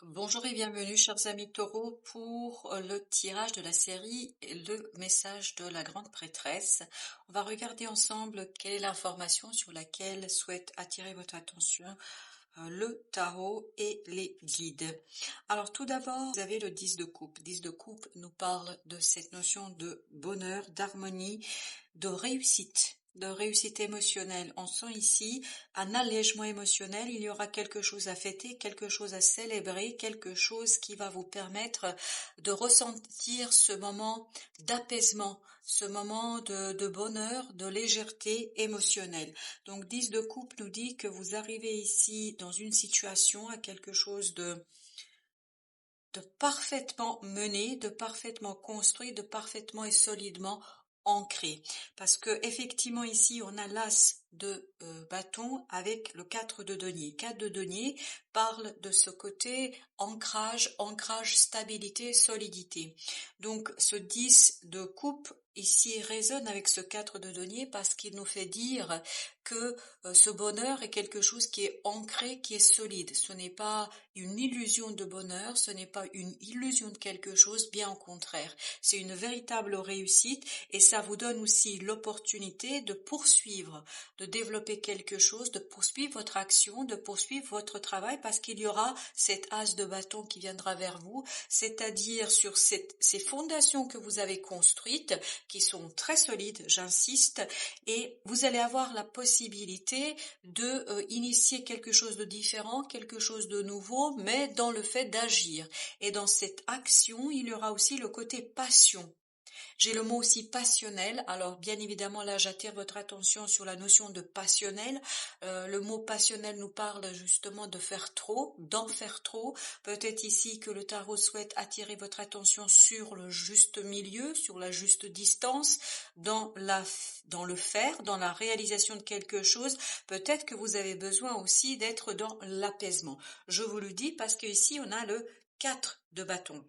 Bonjour et bienvenue, chers amis taureaux, pour le tirage de la série Le message de la grande prêtresse. On va regarder ensemble quelle est l'information sur laquelle souhaite attirer votre attention le tarot et les guides. Alors tout d'abord, vous avez le 10 de coupe. 10 de coupe nous parle de cette notion de bonheur, d'harmonie, de réussite émotionnelle. On sent ici un allègement émotionnel, il y aura quelque chose à fêter, quelque chose à célébrer, quelque chose qui va vous permettre de ressentir ce moment d'apaisement, ce moment de bonheur, de légèreté émotionnelle. Donc 10 de coupe nous dit que vous arrivez ici dans une situation à quelque chose de parfaitement mené, de parfaitement construit, de parfaitement et solidement ancré. Parce que effectivement ici on a l'as de bâton avec le 4 de denier. 4 de denier parle de ce côté ancrage, stabilité, solidité. Donc ce 10 de coupe ici résonne avec ce 4 de denier parce qu'il nous fait dire que ce bonheur est quelque chose qui est ancré, qui est solide. Ce n'est pas une illusion de bonheur, ce n'est pas une illusion de quelque chose, bien au contraire. C'est une véritable réussite et ça vous donne aussi l'opportunité de poursuivre, de développer quelque chose, de poursuivre votre action, de poursuivre votre travail parce qu'il y aura cet as de bâton qui viendra vers vous, c'est-à-dire sur ces fondations que vous avez construites, qui sont très solides, j'insiste, et vous allez avoir la possibilité de initier quelque chose de différent, quelque chose de nouveau, mais dans le fait d'agir. Et dans cette action, il y aura aussi le côté passion. J'ai le mot aussi passionnel. Alors bien évidemment là j'attire votre attention sur la notion de passionnel. Le mot passionnel nous parle justement de faire trop, d'en faire trop. Peut-être ici que le tarot souhaite attirer votre attention sur le juste milieu, sur la juste distance, dans le faire, dans la réalisation de quelque chose. Peut-être que vous avez besoin aussi d'être dans l'apaisement. Je vous le dis parce qu'ici on a le 4 de bâton.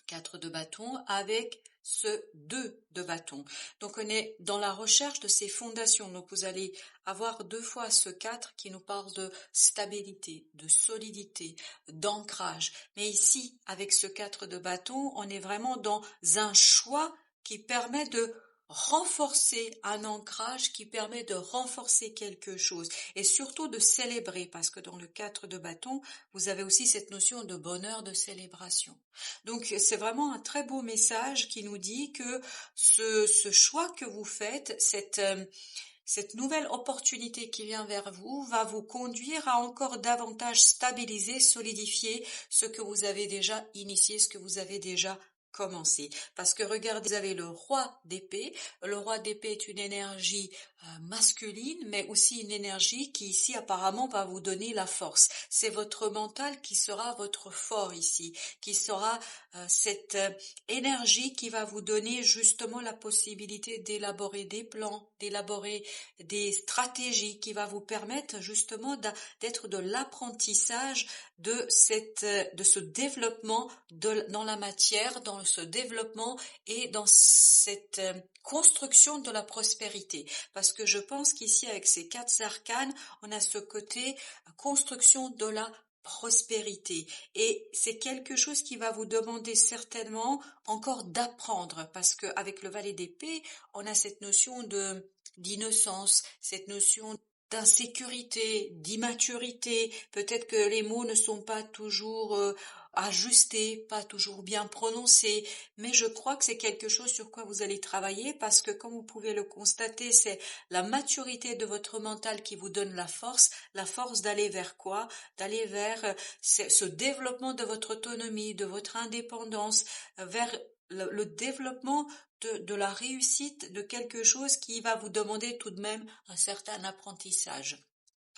4 de bâton avec ce 2 de bâton. Donc on est dans la recherche de ces fondations. Donc vous allez avoir deux fois ce 4 qui nous parle de stabilité, de solidité, d'ancrage. Mais ici, avec ce 4 de bâton, on est vraiment dans un choix qui permet de renforcer un ancrage, qui permet de renforcer quelque chose et surtout de célébrer, parce que dans le 4 de bâton, vous avez aussi cette notion de bonheur, de célébration. Donc c'est vraiment un très beau message qui nous dit que ce choix que vous faites, cette nouvelle opportunité qui vient vers vous va vous conduire à encore davantage stabiliser, solidifier ce que vous avez déjà initié, ce que vous avez déjà commencé. Parce que regardez, vous avez le roi d'épée. Le roi d'épée est une énergie masculine, mais aussi une énergie qui ici apparemment va vous donner la force. C'est votre mental qui sera votre fort ici, qui sera cette énergie qui va vous donner justement la possibilité d'élaborer des plans, d'élaborer des stratégies qui va vous permettre justement d'être de l'apprentissage de ce développement dans la matière, dans ce développement et dans cette construction de la prospérité. Parce que je pense qu'ici, avec ces 4 arcanes, on a ce côté construction de la prospérité. Et c'est quelque chose qui va vous demander certainement encore d'apprendre, parce qu'avec le valet d'épée, on a cette notion d'innocence, cette notion d'insécurité, d'immaturité. Peut-être que les mots ne sont pas toujours ajustés, pas toujours bien prononcés, mais je crois que c'est quelque chose sur quoi vous allez travailler parce que comme vous pouvez le constater, c'est la maturité de votre mental qui vous donne la force d'aller vers quoi? D'aller vers ce développement de votre autonomie, de votre indépendance, vers le développement de la réussite de quelque chose qui va vous demander tout de même un certain apprentissage.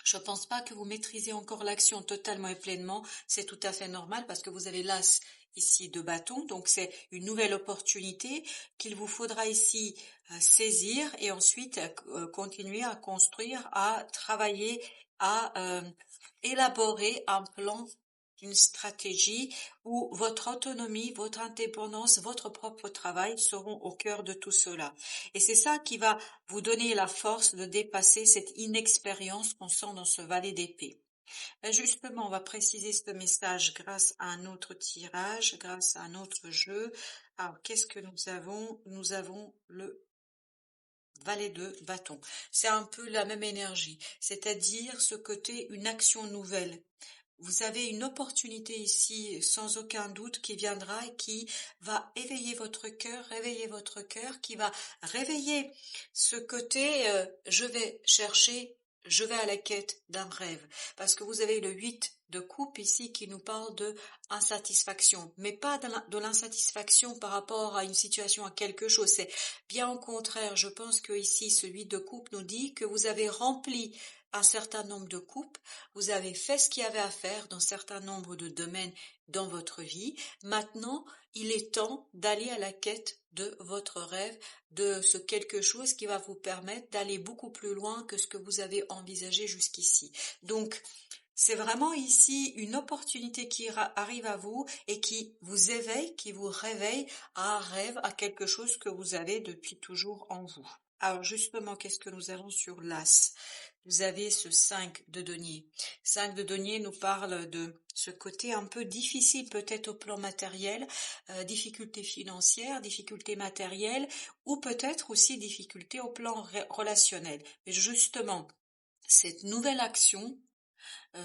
Je ne pense pas que vous maîtrisez encore l'action totalement et pleinement, c'est tout à fait normal parce que vous avez l'as ici de bâton, donc c'est une nouvelle opportunité qu'il vous faudra ici saisir et ensuite continuer à construire, à travailler, à élaborer un plan, une stratégie où votre autonomie, votre indépendance, votre propre travail seront au cœur de tout cela. Et c'est ça qui va vous donner la force de dépasser cette inexpérience qu'on sent dans ce valet d'épée. Justement, on va préciser ce message grâce à un autre tirage, grâce à un autre jeu. Alors, qu'est-ce que nous avons? Nous avons le valet de bâton. C'est un peu la même énergie, c'est-à-dire ce côté, une action nouvelle. Vous avez une opportunité ici, sans aucun doute, qui viendra et qui va éveiller votre cœur, réveiller votre cœur, qui va réveiller ce côté, je vais chercher, je vais à la quête d'un rêve. Parce que vous avez le 8 de coupe ici qui nous parle de insatisfaction, mais pas de l'insatisfaction par rapport à une situation, à quelque chose. C'est bien au contraire, je pense que ici, ce 8 de coupe nous dit que vous avez rempli un certain nombre de coupes, vous avez fait ce qu'il y avait à faire dans un certain nombre de domaines dans votre vie. Maintenant, il est temps d'aller à la quête de votre rêve, de ce quelque chose qui va vous permettre d'aller beaucoup plus loin que ce que vous avez envisagé jusqu'ici. Donc, c'est vraiment ici une opportunité qui arrive à vous et qui vous éveille, qui vous réveille à un rêve, à quelque chose que vous avez depuis toujours en vous. Alors justement, qu'est-ce que nous avons sur l'As? Vous avez ce 5 de denier. 5 de denier nous parle de ce côté un peu difficile peut-être au plan matériel, difficultés financières, difficultés matérielles ou peut-être aussi difficultés au plan relationnel. Mais justement, cette nouvelle action,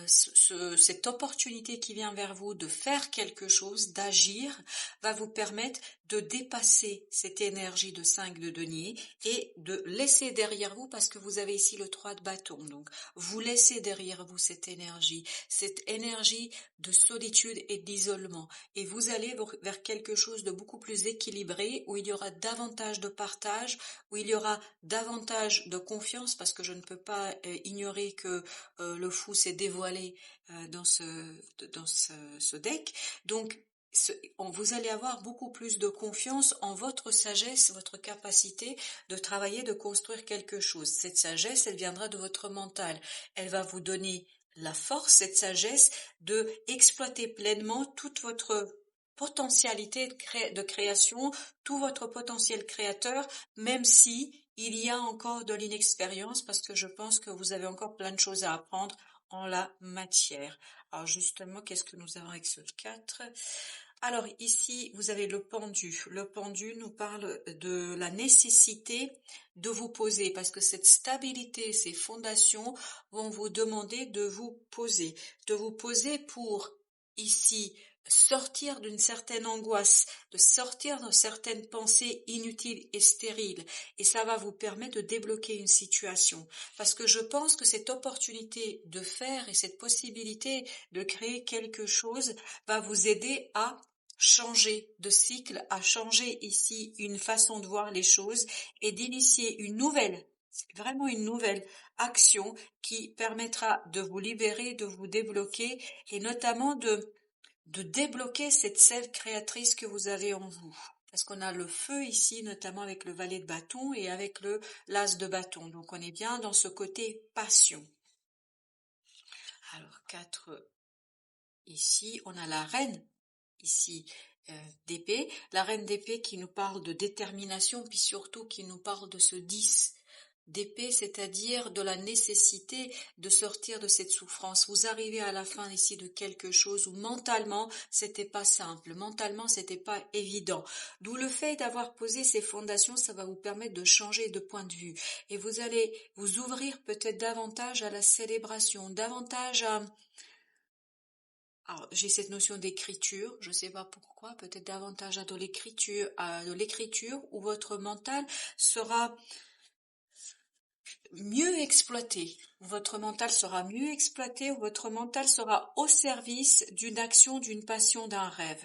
cette opportunité qui vient vers vous de faire quelque chose, d'agir, va vous permettre de dépasser cette énergie de 5 de denier et de laisser derrière vous, parce que vous avez ici le 3 de bâton. Donc, vous laissez derrière vous cette énergie de solitude et d'isolement. Et vous allez vers quelque chose de beaucoup plus équilibré, où il y aura davantage de partage, où il y aura davantage de confiance, parce que je ne peux pas ignorer que le fou s'est dévoilé dans ce deck. Donc, vous allez avoir beaucoup plus de confiance en votre sagesse, votre capacité de travailler, de construire quelque chose. Cette sagesse, elle viendra de votre mental. Elle va vous donner la force, cette sagesse, de exploiter pleinement toute votre potentialité de création, tout votre potentiel créateur, même si il y a encore de l'inexpérience, parce que je pense que vous avez encore plein de choses à apprendre en la matière. Alors justement, qu'est-ce que nous avons avec ce 4? Alors ici, vous avez le pendu. Le pendu nous parle de la nécessité de vous poser, parce que cette stabilité, ces fondations vont vous demander de vous poser pour ici sortir d'une certaine angoisse, de sortir de certaines pensées inutiles et stériles. Et ça va vous permettre de débloquer une situation. Parce que je pense que cette opportunité de faire et cette possibilité de créer quelque chose va vous aider à changer de cycle, à changer ici une façon de voir les choses et d'initier vraiment une nouvelle action qui permettra de vous libérer, de vous débloquer et notamment de débloquer cette sève créatrice que vous avez en vous. Parce qu'on a le feu ici, notamment avec le valet de bâton et avec le l'as de bâton. Donc on est bien dans ce côté passion. Alors 4 ici, on a la reine ici d'épée. La reine d'épée qui nous parle de détermination, puis surtout qui nous parle de ce 10 d'épée, c'est-à-dire de la nécessité de sortir de cette souffrance. Vous arrivez à la fin ici de quelque chose où mentalement c'était pas simple, mentalement c'était pas évident. D'où le fait d'avoir posé ces fondations, ça va vous permettre de changer de point de vue et vous allez vous ouvrir peut-être davantage à la célébration, davantage à... Alors, j'ai cette notion d'écriture, je ne sais pas pourquoi, peut-être davantage à de l'écriture où votre mental sera mieux exploité. Votre mental sera mieux exploité, ou votre mental sera au service d'une action, d'une passion, d'un rêve.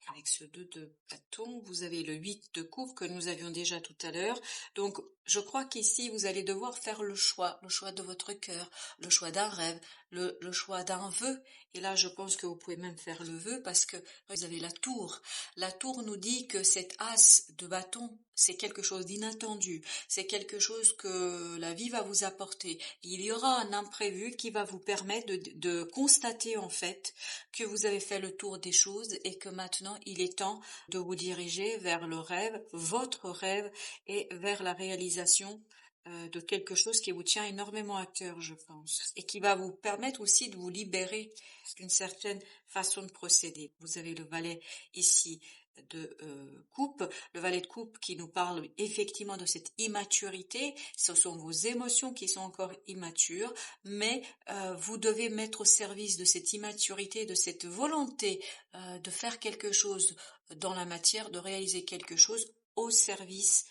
Avec ce 2 de bâton, vous avez le 8 de coupe que nous avions déjà tout à l'heure. Donc, je crois qu'ici, vous allez devoir faire le choix de votre cœur, le choix d'un rêve, le choix d'un vœu. Et là, je pense que vous pouvez même faire le vœu parce que vous avez la tour. La tour nous dit que cet as de bâton, c'est quelque chose d'inattendu. C'est quelque chose que la vie va vous apporter. Il y aura un imprévu qui va vous permettre de constater en fait que vous avez fait le tour des choses et que maintenant il est temps de vous diriger vers le rêve, votre rêve et vers la réalisation de quelque chose qui vous tient énormément à cœur, je pense, et qui va vous permettre aussi de vous libérer d'une certaine façon de procéder. Vous avez le valet ici de coupe, le valet de coupe qui nous parle effectivement de cette immaturité. Ce sont vos émotions qui sont encore immatures, mais vous devez mettre au service de cette immaturité, de cette volonté de faire quelque chose dans la matière, de réaliser quelque chose au service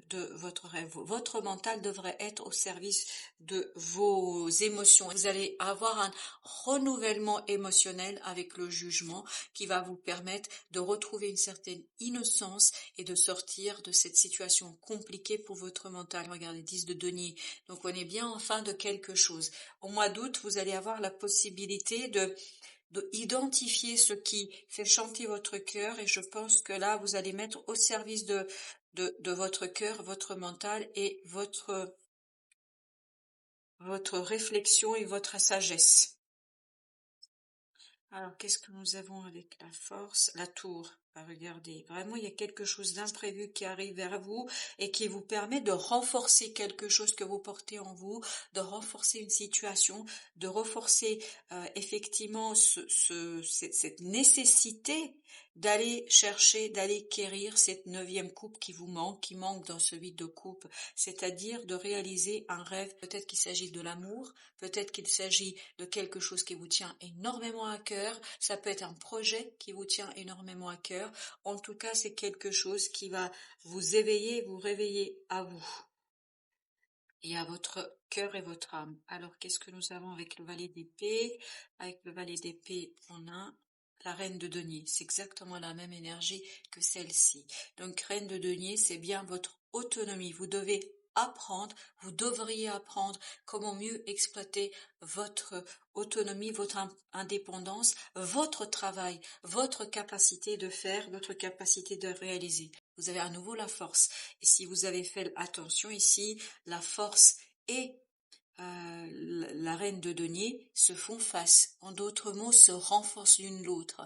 de votre rêve. Votre mental devrait être au service de vos émotions. Vous allez avoir un renouvellement émotionnel avec le jugement qui va vous permettre de retrouver une certaine innocence et de sortir de cette situation compliquée pour votre mental. Regardez, 10 de denier. Donc on est bien en fin de quelque chose. Au mois d'août, vous allez avoir la possibilité de identifier ce qui fait chanter votre cœur, et je pense que là vous allez mettre au service de votre cœur, votre mental et votre réflexion et votre sagesse. Alors, qu'est-ce que nous avons avec la force? La tour. Regardez, vraiment, il y a quelque chose d'imprévu qui arrive vers vous et qui vous permet de renforcer quelque chose que vous portez en vous, de renforcer une situation, de renforcer effectivement cette nécessité d'aller chercher, d'aller quérir cette 9e coupe qui vous manque, qui manque dans ce vide de coupe, c'est-à-dire de réaliser un rêve. Peut-être qu'il s'agit de l'amour, peut-être qu'il s'agit de quelque chose qui vous tient énormément à cœur, ça peut être un projet qui vous tient énormément à cœur. En tout cas, c'est quelque chose qui va vous éveiller, vous réveiller à vous et à votre cœur et votre âme. Alors, qu'est-ce que nous avons avec le valet d'épée? Avec le valet d'épée, on a la reine de denier. C'est exactement la même énergie que celle-ci. Donc, reine de denier, c'est bien votre autonomie. Vous devez apprendre, vous devriez apprendre comment mieux exploiter votre autonomie, votre indépendance, votre travail, votre capacité de faire, votre capacité de réaliser. Vous avez à nouveau la force. Et si vous avez fait attention ici, la force et la reine de denier se font face. En d'autres mots, se renforcent l'une l'autre.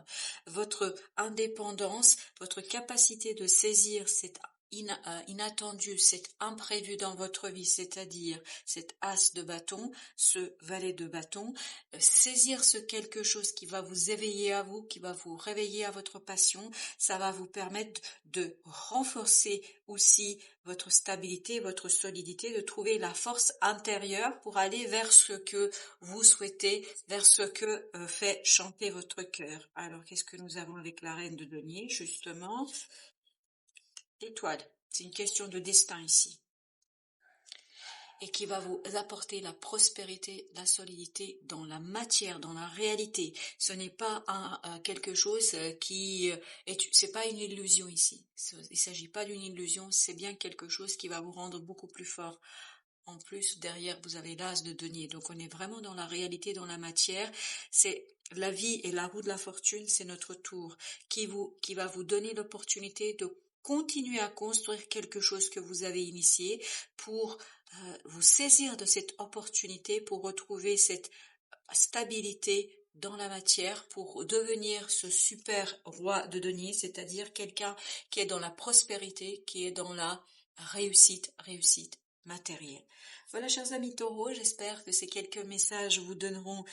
Votre indépendance, votre capacité de saisir cette inattendu, cet imprévu dans votre vie, c'est-à-dire cet as de bâton, ce valet de bâton, saisir ce quelque chose qui va vous éveiller à vous, qui va vous réveiller à votre passion, ça va vous permettre de renforcer aussi votre stabilité, votre solidité, de trouver la force intérieure pour aller vers ce que vous souhaitez, vers ce que fait chanter votre cœur. Alors, qu'est-ce que nous avons avec la reine de denier, justement? L'étoile, c'est une question de destin ici, et qui va vous apporter la prospérité, la solidité dans la matière, dans la réalité. Ce n'est pas quelque chose qui c'est pas une illusion ici. Il s'agit pas d'une illusion, c'est bien quelque chose qui va vous rendre beaucoup plus fort. En plus, derrière, vous avez l'as de denier. Donc, on est vraiment dans la réalité, dans la matière. C'est la vie et la roue de la fortune, c'est notre tour qui va vous donner l'opportunité de continuer à construire quelque chose que vous avez initié pour vous saisir de cette opportunité, pour retrouver cette stabilité dans la matière, pour devenir ce super roi de denier, c'est-à-dire quelqu'un qui est dans la prospérité, qui est dans la réussite matérielle. Voilà, chers amis taureaux, j'espère que ces quelques messages vous donneront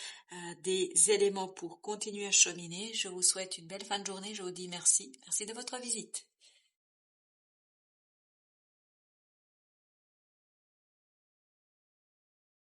des éléments pour continuer à cheminer. Je vous souhaite une belle fin de journée, je vous dis merci. Merci de votre visite.